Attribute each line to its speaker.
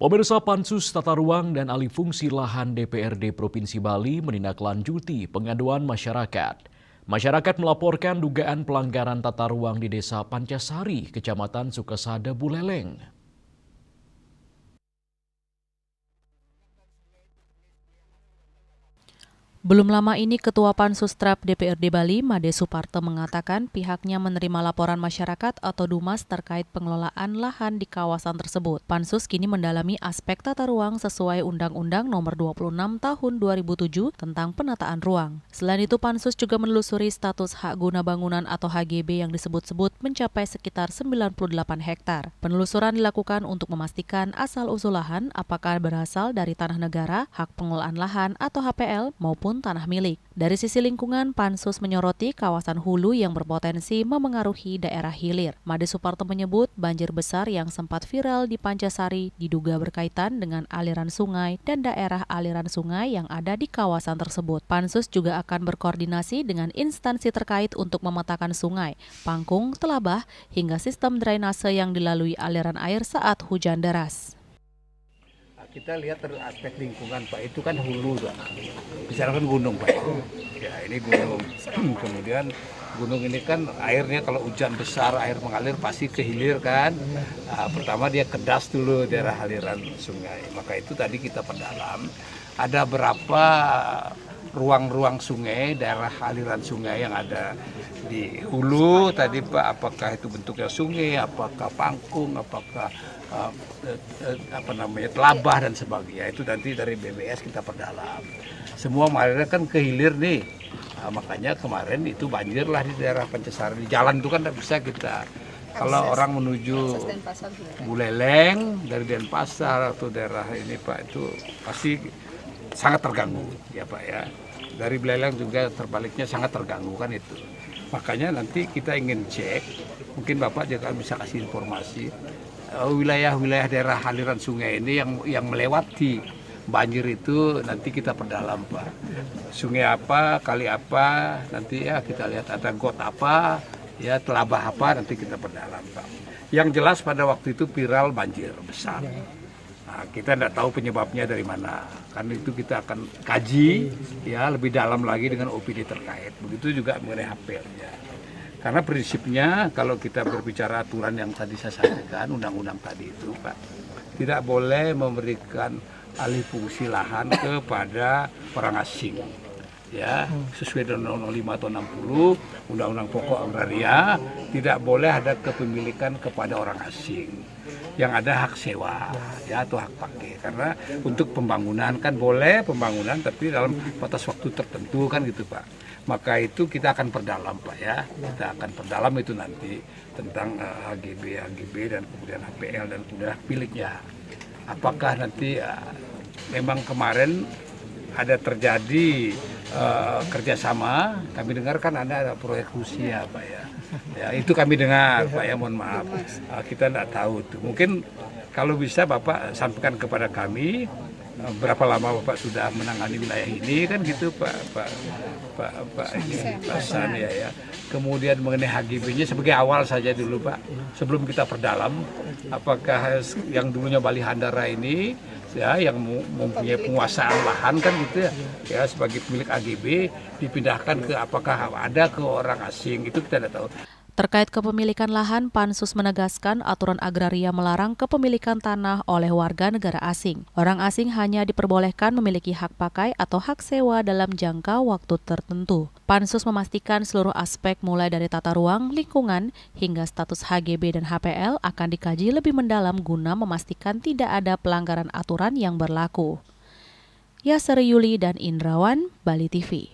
Speaker 1: Pemirsa Pansus Tata Ruang dan Alih Fungsi Lahan DPRD Provinsi Bali menindaklanjuti pengaduan masyarakat. Masyarakat melaporkan dugaan pelanggaran tata ruang di Desa Pancasari, Kecamatan Sukasada, Buleleng.
Speaker 2: Belum lama ini Ketua Pansus TRAP DPRD Bali, Made Suparto, mengatakan pihaknya menerima laporan masyarakat atau Dumas terkait pengelolaan lahan di kawasan tersebut. Pansus kini mendalami aspek tata ruang sesuai Undang-Undang Nomor 26 Tahun 2007 tentang penataan ruang. Selain itu, Pansus juga menelusuri status hak guna bangunan atau HGB yang disebut-sebut mencapai sekitar 98 hektar. Penelusuran dilakukan untuk memastikan asal-usul lahan apakah berasal dari tanah negara, hak pengelolaan lahan atau HPL maupun tanah milik. Dari sisi lingkungan, Pansus menyoroti kawasan hulu yang berpotensi memengaruhi daerah hilir. Made Suparto menyebut banjir besar yang sempat viral di Pancasari diduga berkaitan dengan aliran sungai dan daerah aliran sungai yang ada di kawasan tersebut. Pansus juga akan berkoordinasi dengan instansi terkait untuk memetakan sungai, pangkung, telabah, hingga sistem drainase yang dilalui aliran air saat hujan deras.
Speaker 3: Kita lihat dari aspek lingkungan, Pak, itu kan hulu, Pak. Misalkan gunung, Pak. Ya, ini gunung. Kemudian gunung ini kan airnya kalau hujan besar, air mengalir pasti ke hilir kan. Nah, pertama dia kedas dulu daerah aliran sungai. Maka itu tadi kita perdalam. Ada berapa ruang-ruang sungai, daerah aliran sungai yang ada di hulu tadi, Pak, apakah itu bentuknya sungai, apakah pangkung, apakah telabah dan sebagainya. Itu nanti dari BBS kita perdalam. Semua mengalirnya kan ke hilir nih. Nah, makanya kemarin itu banjir lah di daerah Pancasari. Di jalan itu kan tidak bisa kita. Kalau orang menuju Buleleng dari Denpasar atau daerah ini, Pak, itu pasti sangat terganggu ya, Pak, ya. Dari Buleleng juga terbaliknya sangat terganggu kan itu. Makanya nanti kita ingin cek, mungkin Bapak juga bisa kasih informasi wilayah-wilayah daerah aliran sungai ini yang melewati banjir itu nanti kita perdalam, Pak. Sungai apa, kali apa, nanti ya kita lihat ada got apa, ya telabah apa, nanti kita perdalam, Pak. Yang jelas pada waktu itu viral banjir besar. Nah, kita tidak tahu penyebabnya dari mana. Karena itu kita akan kaji ya lebih dalam lagi dengan OPD terkait. Begitu juga mengenai HPL ya. Karena prinsipnya kalau kita berbicara aturan yang tadi saya sampaikan, undang-undang tadi itu, Pak, tidak boleh memberikan alih fungsi lahan kepada orang asing. Ya, sesuai dengan Undang-Undang 5 atau 60, Undang-Undang Pokok Agraria, tidak boleh ada kepemilikan kepada orang asing. Yang ada hak sewa, ya, atau hak pakai. Karena untuk pembangunan kan boleh pembangunan, tapi dalam batas waktu tertentu kan gitu, Pak. Maka itu kita akan perdalam, Pak, ya. Kita akan perdalam itu nanti tentang HGB dan kemudian HPL dan kemudian hak miliknya. Apakah nanti memang kemarin ada terjadi kerjasama, kami dengar kan ada proyek Rusia, Pak, ya. Ya, itu kami dengar, Pak, ya, mohon maaf. Kita tidak tahu tuh. Mungkin kalau bisa Bapak sampaikan kepada kami berapa lama Bapak sudah menangani wilayah ini kan gitu, Pak San ya. Kemudian mengenai HGB-nya sebagai awal saja dulu, Pak. Sebelum kita perdalam apakah yang dulunya Bali Handara ini ya yang mempunyai penguasaan lahan kan gitu ya. Ya sebagai pemilik HGB dipindahkan ke apakah ada ke orang asing, itu kita tidak tahu.
Speaker 2: Terkait kepemilikan lahan, Pansus menegaskan aturan agraria melarang kepemilikan tanah oleh warga negara asing. Orang asing hanya diperbolehkan memiliki hak pakai atau hak sewa dalam jangka waktu tertentu. Pansus memastikan seluruh aspek mulai dari tata ruang, lingkungan, hingga status HGB dan HPL akan dikaji lebih mendalam guna memastikan tidak ada pelanggaran aturan yang berlaku. Yasser Yuli dan Indrawan, Bali TV.